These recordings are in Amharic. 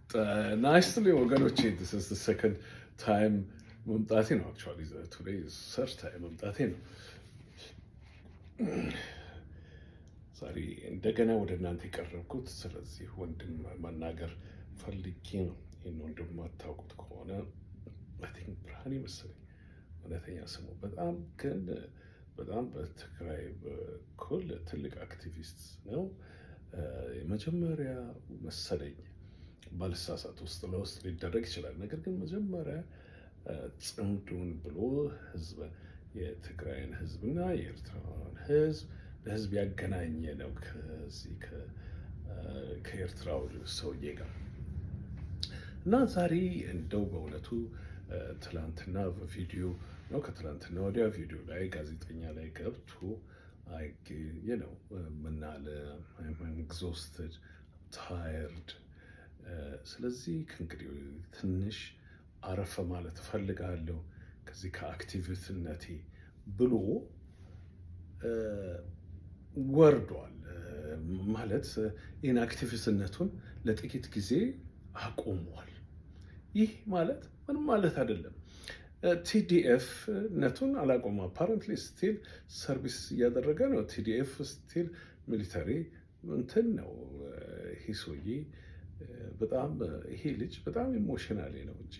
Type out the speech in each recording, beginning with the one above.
nicely ወገኖቼ this is the second time መምጣቴ ነው actually today is third time መምጣቴ ነው ዛሬ እንደገና ወደ እናንተ የቀረብኩት ስለዚህ ወንድም መናገር ፈልጌ ነው ይሄን ወንድም ማታውቁት ከሆነ I think ብርሃኔ መሰለኝ እውነተኛ ስሙ በጣም በትግራይ በኩል ትልቅ አክቲቪስት ነው የመጀመሪያ መሰለኝ ባልሳሳት ውስጥ ለውስጥ ሊደረግ ይችላል ነገር ግን መጀመሪያ ጽምዱን ብሎ ህዝብ የትግራይን ህዝብና የኤርትራን ህዝብ ያገናኘ ነው ከኤርትራው ሰውዬ ጋር እና ዛሬ እንደው በእውነቱ ትላንትና በቪዲዮ ነው ከትላንትና ወዲያ ቪዲዮ ላይ ጋዜጠኛ ላይ ገብቶ ምናለ I'm exhausted, tired ስለዚህ ከእንግዲህ ትንሽ አረፈ ማለት እፈልጋለሁ ከዚህ ከአክቲቪስትነቴ ብሎ ወርዷል ማለት ይህን አክቲቪስትነቱን ለጥቂት ጊዜ አቆሟል ይህ ማለት ምንም ማለት አይደለም TDF ነቱን አላቆመም apparently still ሰርቪስ እያደረገ ነው TDF still ሚሊተሪ እንትን ነው ሂሶዬ በጣም ይሄ ልጅ በጣም ኢሞሽናል ነው እንጂ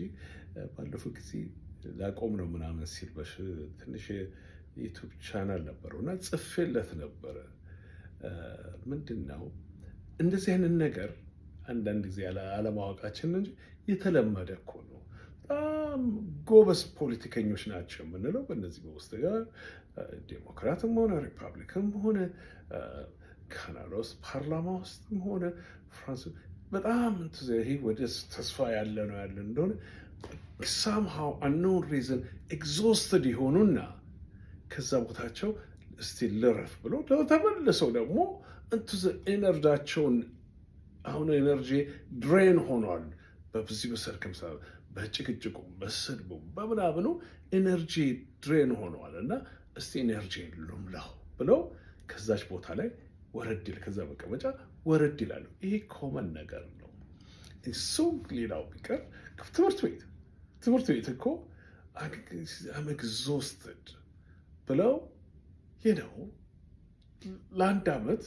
ባለፈው ጊዜ ላቆም ነው ምናምን ሲል ትንሽ ዩቲዩብ ቻናል ነበረውና ጽፌለት ነበረ ምንድነው እንደዚህ አይነት ነገር አንዳንድ ጊዜ አለማወቃችን እንጂ የተለመደ እኮ ነው በጣም ጎበዝ ፖለቲከኞች ናቸው የምንለው በእነዚህ በውስጥ ጋር ዴሞክራትም ሆነ ሪፐብሊክም ሆነ ካናዳ ውስጥ ፓርላማ ውስጥም ሆነ ፍራንስ በጣም ይሄ ወደ ተስፋ ያለ እንደሆነ somehow unknown reason exhausted ይሆኑና ከዛ ቦታቸው እስቲ ልረፍ ብሎ ተመልሰው ደግሞ ኤነርጂያቸውን አሁን ኤነርጂ ድሬን ሆኗል በዚህ በሰርከምስታንስ በጭቅጭቁ በስድቡ በምናምኑ ኤነርጂ ድሬን ሆኗል እና እስቲ ኤነርጂ ልሙላው ብለው ከዛች ቦታ ላይ ወረድ ይል ከዛ መቀመጫ ወረድ ይላሉ ይሄ ኮመን ነገር ነው እሱ ሌላው ቢቀር ትምህርት ቤት እኮ I'm exhausted ብለው ለአንድ ዓመት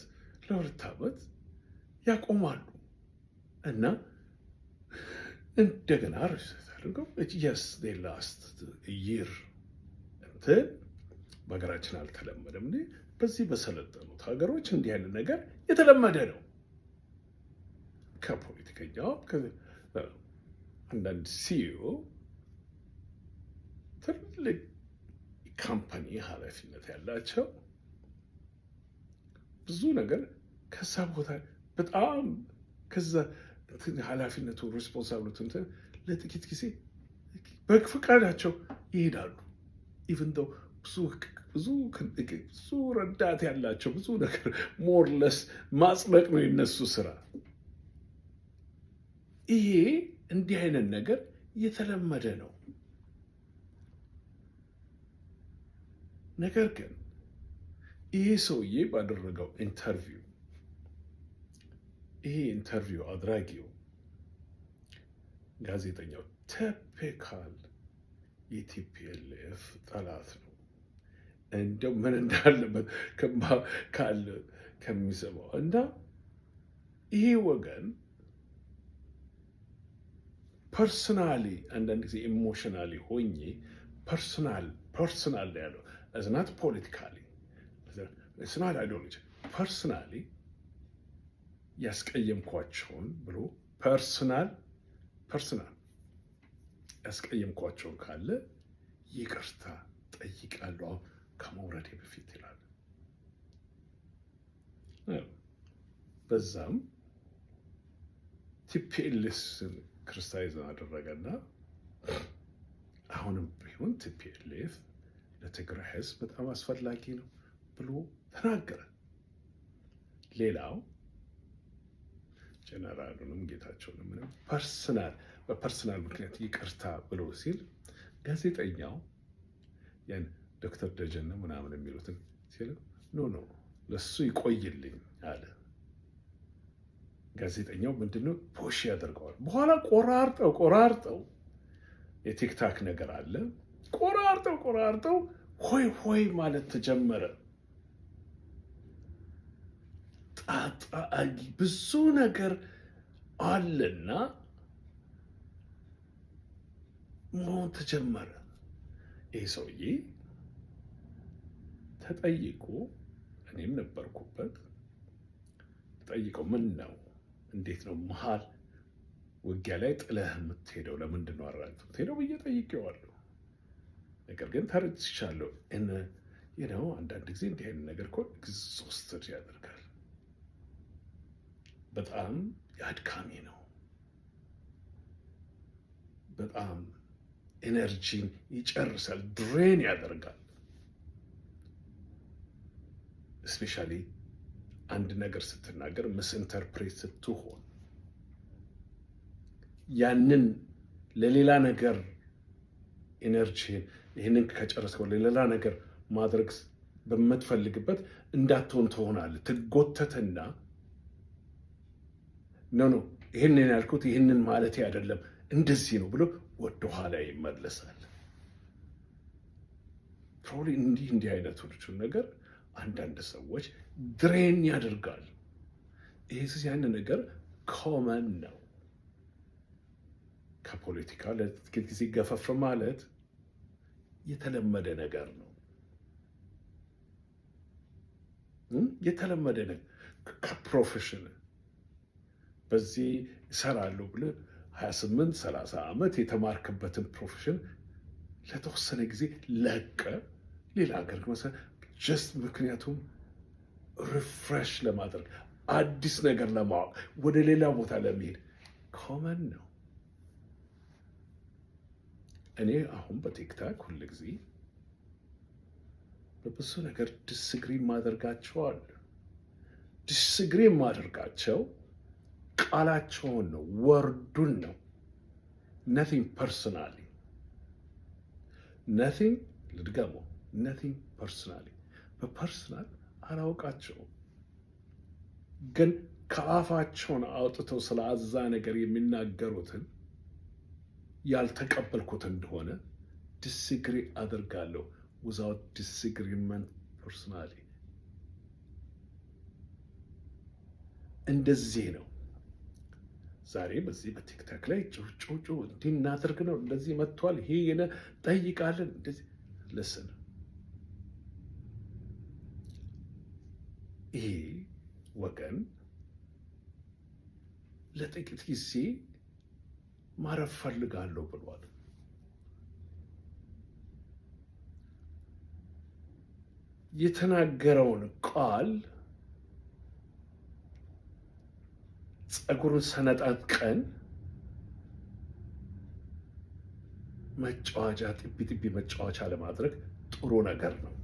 ለሁለት ዓመት ያቆማሉ እና እንደገና ሪሰርች አድርገው yes they last a year እንትን በሀገራችን አልተለመደም በዚህ በሰለጠኑት ሀገሮች እንዲህ አይነት ነገር የተለመደ ነው ከፖለቲከኛው አንዳንድ ሲኢኦ ትልቅ ካምፓኒ ኃላፊነት ያላቸው ብዙ ነገር ከዛ ቦታ በጣም ከዛ ኃላፊነቱ ሪስፖንሲቢሊቲ ለጥቂት ጊዜ በፍቃዳቸው ይሄዳሉ even though ብዙ ረዳት ያላቸው ብዙ ነገር ሞርለስ ማጽደቅ ነው የነሱ ስራ ይሄ እንዲህ አይነት ነገር የተለመደ ነው ነገር ግን ይሄ ሰውዬ ባደረገው ኢንተርቪው አድራጊው ጋዜጠኛው ቲፒካል የቲፒኤልኤፍ ጠላት ነው እንደው ምን እንዳለበት ካለ ከሚሰማው እና ይሄ ወገን ፐርሰናሊ አንዳንድ ጊዜ ኢሞሽናሊ ሆኜ ፐርሰናል ያለው as not politically it's not ideology personally ያስቀየምኳቸውን ብሎ ፐርሰናል ያስቀየምኳቸውን ካለ ይቅርታ ጠይቃለሁ ከመውረዴ በፊት ይላል በዛም ቲፒኤልኤፍን ክርስቲያናይዝ አደረገና አሁንም ቢሆን ቲፒኤልኤፍ ለትግራይ ህዝብ በጣም አስፈላጊ ነው ብሎ ተናገረ ሌላው ጀነራሉንም ጌታቸውንም በፐርሰናል ምክንያት ይቅርታ ብሎ ሲል ጋዜጠኛው ያን ዶክተር ደጀን ምናምን የሚሉትን ሲል ኖ ለሱ ይቆይልኝ አለ ጋዜጠኛው ምንድነው ፖሽ ያደርገዋል። በኋላ ቆራርጠው የቲክታክ ነገር አለ። ቆራርጠው ሆይ ማለት ተጀመረ። ብዙ ነገር አለና መሆን ተጀመረ። ይህ ሰውዬ ተጠይቆ እኔም ነበርኩበት። ተጠይቀው ምን ነው እንዴት ነው መሀል ውጊያ ላይ ጥለህ የምትሄደው? ለምንድን ነው አራግፍ የምትሄደው ብዬ ጠይቄዋለሁ። ነገር ግን ተረድቻለሁ። ነው አንዳንድ ጊዜ እንዲህ አይነት ነገር እኮ ኤግዞስትድ ያደርጋል። በጣም አድካሚ ነው። በጣም ኤነርጂን ይጨርሳል፣ ድሬን ያደርጋል። እስፔሻሊ አንድ ነገር ስትናገር ምስኢንተርፕሬት ስትሆን ያንን ለሌላ ነገር ኤነርጂን ይህንን ከጨረስከው ለሌላ ነገር ማድረግ በምትፈልግበት እንዳትሆን ትሆናለህ። ትጎተትና ኖ ይህንን ያልኩት ይህንን ማለት አይደለም እንደዚህ ነው ብሎ ወደኋላ ይመለሳል። ፕሮባብሊ እንዲህ አይነቶቹን ነገር አንዳንድ ሰዎች ድሬን ያደርጋል። ይህ ያን ነገር ኮመን ነው። ከፖለቲካ ለጥቂት ጊዜ ገፈፍ ማለት የተለመደ ነገር ነው። የተለመደ ነገር ከፕሮፌሽን በዚህ ይሰራሉ ብለህ 28-30 ዓመት የተማርክበትን ፕሮፌሽን ለተወሰነ ጊዜ ለቀ ሌላ ሀገር ጀስት ምክንያቱም ሪፍሬሽ ለማድረግ አዲስ ነገር ለማወቅ ወደ ሌላ ቦታ ለመሄድ ኮመን ነው። እኔ አሁን በቲክታክ ሁል ጊዜ በብዙ ነገር ዲስግሪ ማደርጋቸዋል። ዲስግሪ ማደርጋቸው ቃላቸውን ነው፣ ወርዱን ነው። ነቲንግ ፐርሰናሊ ነቲንግ ልድገሞ ነቲንግ ፐርሰናሊ በፐርሰናል አላውቃቸውም፣ ግን ከአፋቸውን አውጥተው ስለ አዛ ነገር የሚናገሩትን ያልተቀበልኩት እንደሆነ ዲስግሪ አደርጋለሁ። ዊዛውት ዲስግሪመንት ፐርሰናሊ እንደዚህ ነው። ዛሬ በዚህ በቲክታክ ላይ ጩጩ እንዲናደርግ ነው እንደዚህ መጥቷል፣ ይሄ የነ ጠይቃለን እንደዚህ ለስን ይሄ ወገን ለጥቂት ጊዜ ማረፍ ፈልጋለሁ ብሏል። የተናገረውን ቃል ጸጉሩን ሰነጣጥቀን መጫወቻ ጥቢ መጫወቻ ለማድረግ ጥሩ ነገር ነው።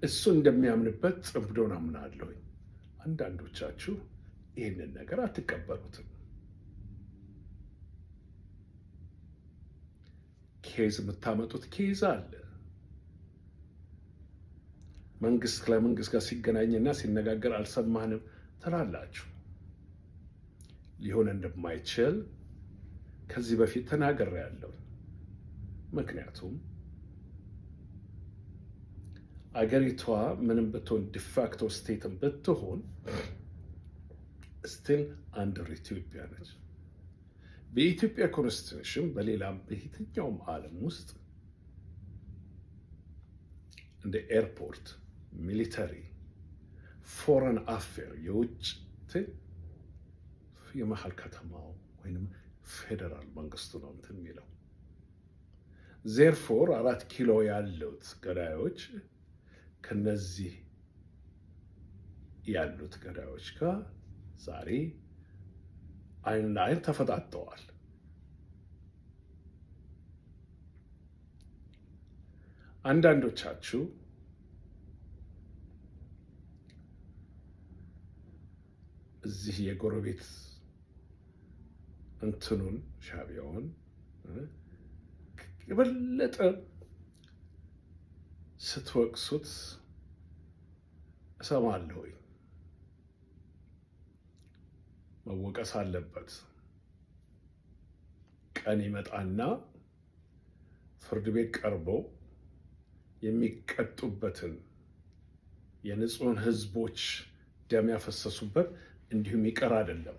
እሱ እንደሚያምንበት ጽምዶን አምናለሁ። አንዳንዶቻችሁ ይህንን ነገር አትቀበሉትም። ኬዝ የምታመጡት ኬዝ አለ። መንግስት ከመንግስት ጋር ሲገናኝና ሲነጋገር አልሰማህንም ትላላችሁ። ሊሆን እንደማይችል ከዚህ በፊት ተናግሬያለሁ። ምክንያቱም አገሪቷ ምንም ብትሆን ዲፋክቶ ስቴትም ብትሆን ስቲል አንደር ኢትዮጵያ ነች። በኢትዮጵያ ኮንስቲቱሽን በሌላም በየትኛውም ዓለም ውስጥ እንደ ኤርፖርት፣ ሚሊተሪ፣ ፎረን አፌር የውጭ የመሀል ከተማው ወይም ፌዴራል መንግስቱ ነው እንትን የሚለው። ዜርፎር 4 ኪሎ ያሉት ገዳዮች ከነዚህ ያሉት ገዳዮች ጋር ዛሬ አይን ለአይን ተፈጣጠዋል። አንዳንዶቻችሁ እዚህ የጎረቤት እንትኑን ሻዕቢያውን የበለጠ ስትወቅሱት እሰማለሁ። መወቀስ አለበት። ቀን ይመጣና ፍርድ ቤት ቀርበው የሚቀጡበትን የንጹህን ህዝቦች ደም ያፈሰሱበት እንዲሁም ይቀር አይደለም።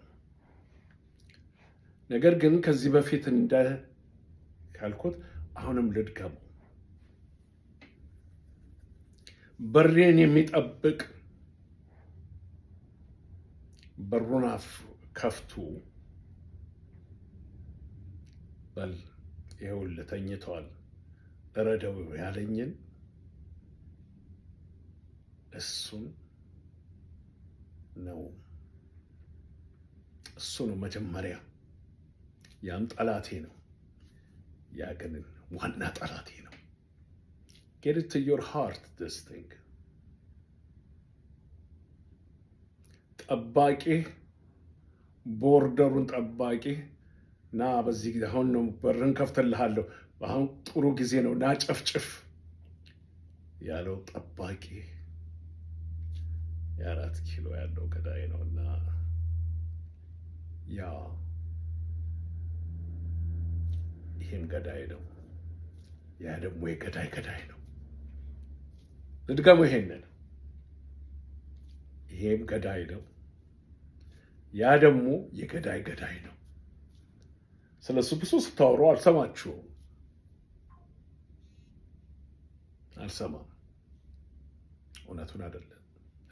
ነገር ግን ከዚህ በፊት ካልኩት አሁንም ልድገሙ። በሬን የሚጠብቅ በሩን ከፍቱ በል ይኸውልህ ተኝተዋል እረደው ያለኝን እሱን ነው። እሱ ነው መጀመሪያ። ያም ጠላቴ ነው። ያ ግን ዋና ጠላቴ ነው። Get it to your heart, this thing. ጠባቂ ቦርደሩን ጠባቂ ና በዚህ ጊዜ አሁን ነው በርን ከፍተልሃለሁ፣ አሁን ጥሩ ጊዜ ነው ና ጨፍጭፍ ያለው ጠባቂ የ4 ኪሎ ያለው ገዳይ ነውና ይሄም ገዳይ ነው። ያ ደግሞ የገዳይ ነው። ልድገሙ ይሄንን። ይሄም ገዳይ ነው። ያ ደግሞ የገዳይ ነው። ስለሱ ብዙ ስታወሩ አልሰማችሁም። አልሰማም። እውነቱን አይደለም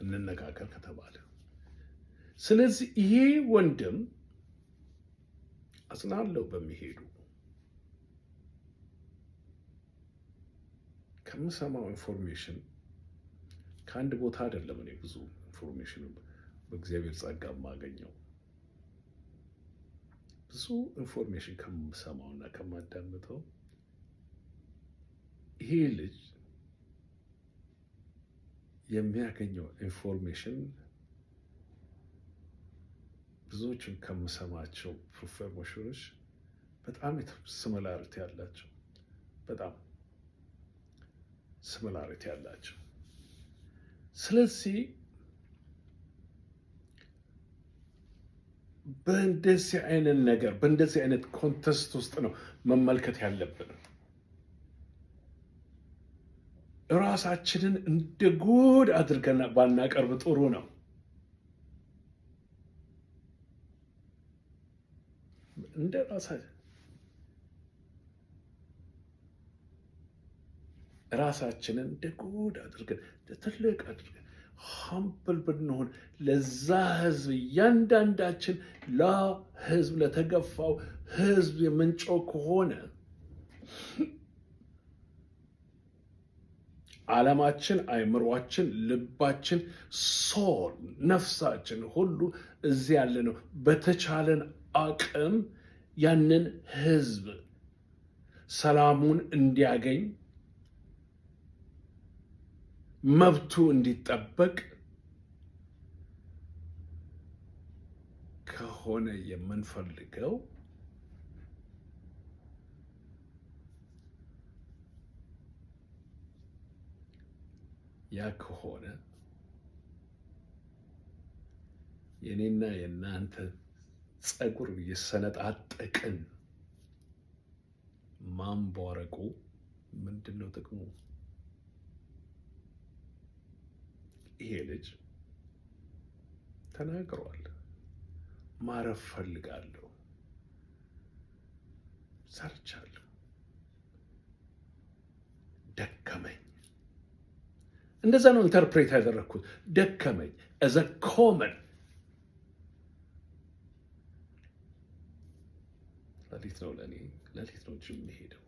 እንነጋገር ከተባለ። ስለዚህ ይሄ ወንድም አጽናለሁ በሚሄዱ ከምሰማው ኢንፎርሜሽን ከአንድ ቦታ አይደለም። እኔ ብዙ ኢንፎርሜሽን በእግዚአብሔር ጸጋ የማገኘው ብዙ ኢንፎርሜሽን ከምሰማውና ከማዳምጠው ይሄ ልጅ የሚያገኘው ኢንፎርሜሽን ብዙዎቹን ከምሰማቸው ኢንፎርሜሽኖች በጣም ሲሚላሪቲ ያላቸው ሲሚላሪቲ ያላቸው። ስለዚህ በእንደዚህ አይነት ነገር በእንደዚህ አይነት ኮንቴስት ውስጥ ነው መመልከት ያለብን። ራሳችንን እንደ ጉድ አድርገን ባናቀርብ ጥሩ ነው። እንደ ራሳችንን እንደ ጉድ አድርገን ትልቅ አድርገን ሀምብል ብንሆን ለዛ ህዝብ እያንዳንዳችን ለህዝብ ለተገፋው ህዝብ የምንጮህ ከሆነ ዓለማችን፣ አይምሯችን፣ ልባችን፣ ሶል ነፍሳችን ሁሉ እዚህ ያለ ነው። በተቻለን አቅም ያንን ህዝብ ሰላሙን እንዲያገኝ መብቱ እንዲጠበቅ ከሆነ የምንፈልገው ያ ከሆነ የኔና የእናንተ ጸጉር የሰነጣጠቅን ማንቧረቁ ምንድነው ጥቅሙ? ይሄ ልጅ ተናግሯል። ማረፍ ፈልጋለሁ፣ ሰርቻለሁ፣ ደከመኝ። እንደዛ ነው ኢንተርፕሬት ያደረግኩት። ደከመኝ as a common ሌሊት ነው ለኔ ሌሊት ነው የሚሄደው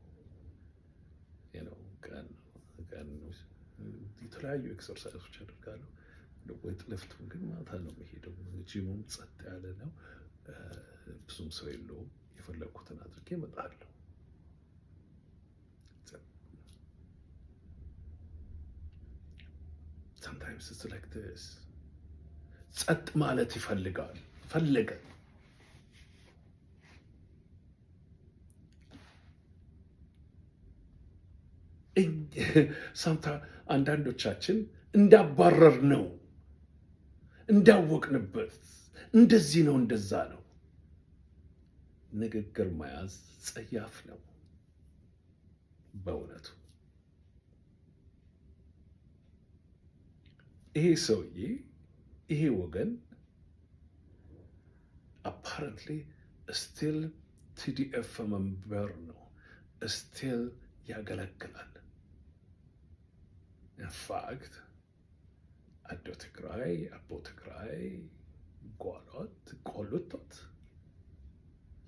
ቀን የተለያዩ ኤክሰርሳይዞች አድርጋለሁ። ወይት ልፍቱን ግን ማታ ነው የሚሄደው። ጂሙም ጸጥ ያለ ነው፣ ብዙም ሰው የለውም። የፈለግኩትን አድርጌ እመጣለሁ። sometimes it's like this ጸጥ ማለት ፈለገ አንዳንዶቻችን እንዳባረር ነው እንዳወቅንበት እንደዚህ ነው እንደዛ ነው። ንግግር መያዝ ጸያፍ ነው በእውነቱ። ይሄ ሰውዬ ይሄ ወገን አፓረንትሊ ስቲል ቲዲኤፍ መንበር ነው፣ ስቲል ያገለግላል። ኢንፋክት አዶ ትግራይ አቦ ትግራይ ቆሎቶት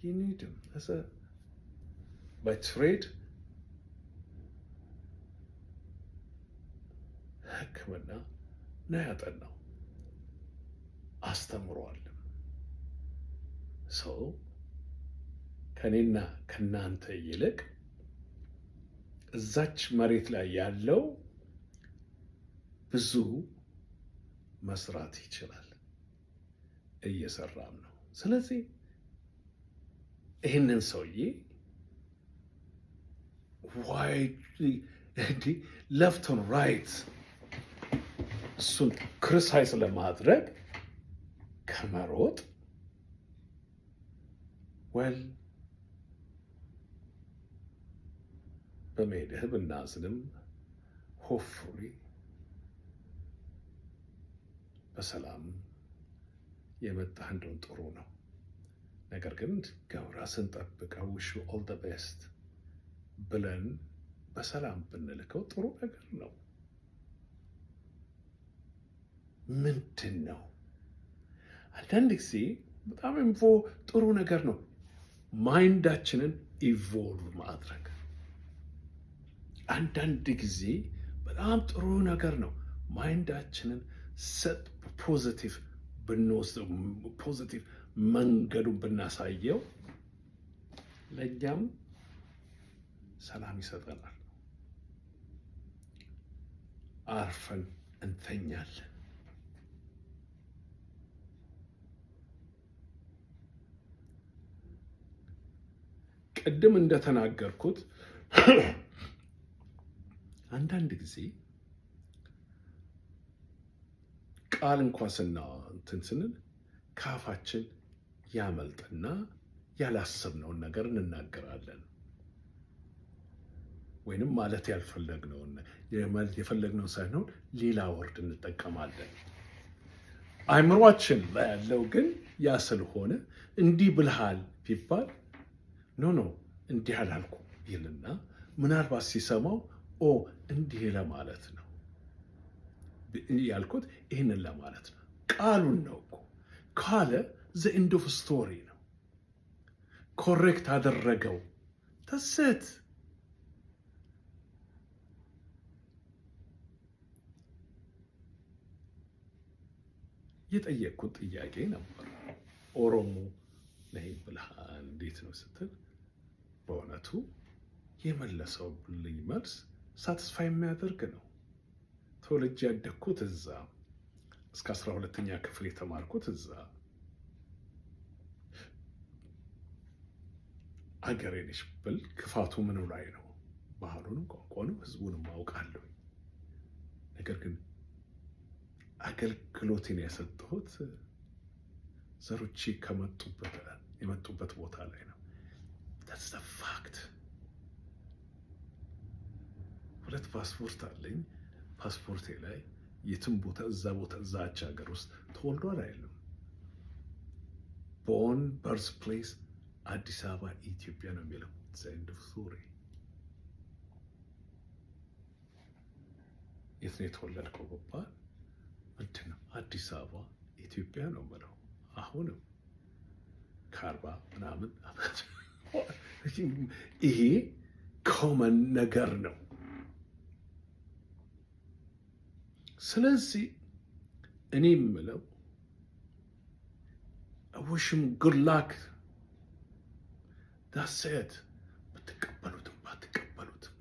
you need him as a by trade ሕክምና ነው ያጠናው፣ አስተምሯልም። ሰው ከኔና ከናንተ ይልቅ እዛች መሬት ላይ ያለው ብዙ መስራት ይችላል፣ እየሰራም ነው። ስለዚህ ይህንን ሰውዬ ሌፍት ኦን ራይት እሱን ክሪቲሳይዝ ለማድረግ ከመሮጥ ወል በመሄድህ ብናዝንም ሆፕፉሊ በሰላም የመጣህ እንደሆን ጥሩ ነው። ነገር ግን ራስን ጠብቀው ዊሽ ዩ ኦል ዘ ቤስት ብለን በሰላም ብንልከው ጥሩ ነገር ነው። ምንድን ነው አንዳንድ ጊዜ በጣም ጥሩ ነገር ነው ማይንዳችንን ኢቮልቭ ማድረግ። አንዳንድ ጊዜ በጣም ጥሩ ነገር ነው ማይንዳችንን ፖዚቲቭ ብንወስደው፣ ፖዚቲቭ መንገዱን ብናሳየው ለእኛም ሰላም ይሰጠናል። አርፈን እንተኛለን። ቅድም እንደተናገርኩት አንዳንድ ጊዜ ቃል እንኳን እንትን ስንል ካፋችን ያመልጥና ያላሰብነውን ነገር እንናገራለን፣ ወይንም ማለት ያልፈለግነውን የፈለግነው ሳይሆን ሌላ ወርድ እንጠቀማለን። አእምሯችን ላይ ያለው ግን ያ ስለሆነ እንዲህ ብልሃል ቢባል ኖ እንዲህ አላልኩ ይልና ምናልባት ሲሰማው እንዲህ ለማለት ነው ያልኩት፣ ይህንን ለማለት ነው። ቃሉን ነው እኮ ካለ ዘ ኤንድ ኦፍ ስቶሪ ነው። ኮሬክት አደረገው ተሰት የጠየቅኩት ጥያቄ ነበር። ኦሮሞ ነኝ ብለሃል እንዴት ነው ስትል በእውነቱ የመለሰው ብልኝ መልስ ሳትስፋይ የሚያደርግ ነው። ተወልጄ ያደግኩት እዛ፣ እስከ 12ኛ ክፍል የተማርኩት እዛ። አገሬ ነሽ ብል ክፋቱ ምኑ ላይ ነው? ባህሉንም ቋንቋንም ህዝቡንም አውቃለሁ። ነገር ግን አገልግሎቴን የሰጠሁት ዘሮቼ የመጡበት ቦታ ላይ ነው። that's the fact። 2 ፓስፖርት አለኝ። ፓስፖርቴ ላይ የትም ቦታ እዛች ሀገር ውስጥ ተወልዷል አይልም። ቦርን በርዝ ፕሌስ አዲስ አበባ ኢትዮጵያ ነው የሚለው። ዘንድ ሱሪ የት ነው የተወለድከው ብባል ምንድን ነው አዲስ አበባ ኢትዮጵያ ነው የምለው። አሁንም ከ40 ምናምን ዓመት ይሄ ኮመን ነገር ነው። ስለዚህ እኔ የምለው ውሽም ጉድ ላክ ዳሴት ብትቀበሉትም ባትቀበሉትም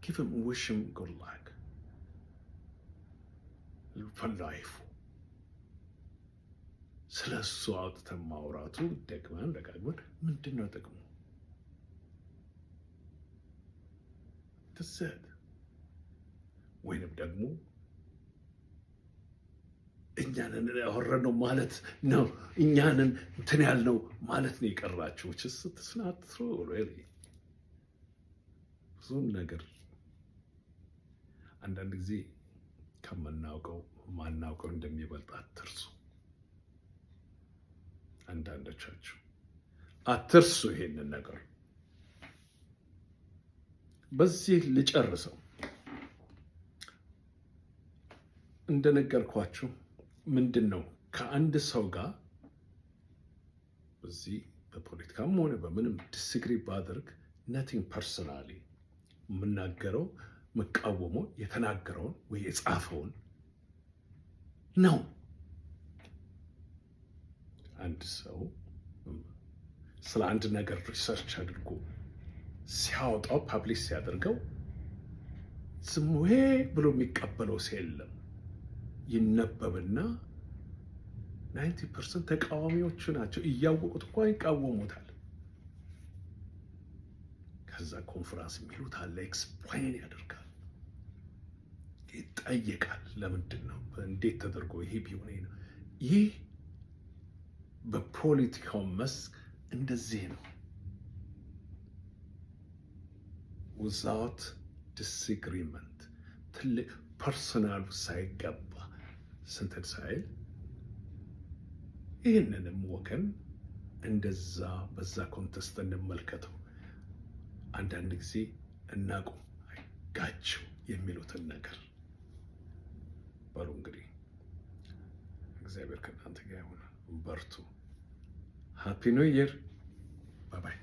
ጊቭም ውሽም ጉድ ላክ ፈላይፉ። ስለ እሱ አውጥተን ማውራቱ ደግመን ደጋግመን ምንድን ነው ጥቅሙ? ትሰት ወይንም ደግሞ እኛንን ያወረነው ማለት ነው፣ እኛንን እንትን ያልነው ማለት ነው የቀራችሁ። ስናት ብዙም ነገር አንዳንድ ጊዜ ከምናውቀው ማናውቀው እንደሚበልጥ አትርሱ። አንዳንዶቻችሁ አትርሱ ይሄንን ነገር። በዚህ ልጨርሰው። እንደነገርኳችሁ ምንድን ነው ከአንድ ሰው ጋር በዚህ በፖለቲካም ሆነ በምንም ዲስግሪ ባደርግ ነቲንግ ፐርሰናሊ የምናገረው መቃወመው የተናገረውን ወይ የጻፈውን ነው። አንድ ሰው ስለ አንድ ነገር ሪሰርች አድርጎ ሲያወጣው ፓብሊሽ ሲያደርገው ዝም ብሎ የሚቀበለው ሰው የለም። ይነበብና 90% ተቃዋሚዎቹ ናቸው። እያወቁት እኮ ይቃወሙታል። ከዛ ኮንፈረንስ የሚሉት አለ፣ ኤክስፕሌን ያደርጋል፣ ይጠየቃል። ለምንድን ነው እንዴት ተደርጎ ይሄ ቢሆን ነው? ይህ በፖለቲካው መስክ እንደዚህ ነው። ዊዛውት ዲስግሪመንት ትልቅ ፐርሰናሉ ሳይገባ ስንትን ሳይል ይህንንም ወገን እንደዛ በዛ ኮንተስት እንመልከተው። አንዳንድ ጊዜ እናቁም አይጋቸው የሚሉትን ነገር በሉ። እንግዲህ እግዚአብሔር ከእናንተ ጋር ይሁን። በርቱ። ሃፒ ኒው ይር። ባይ ባይ።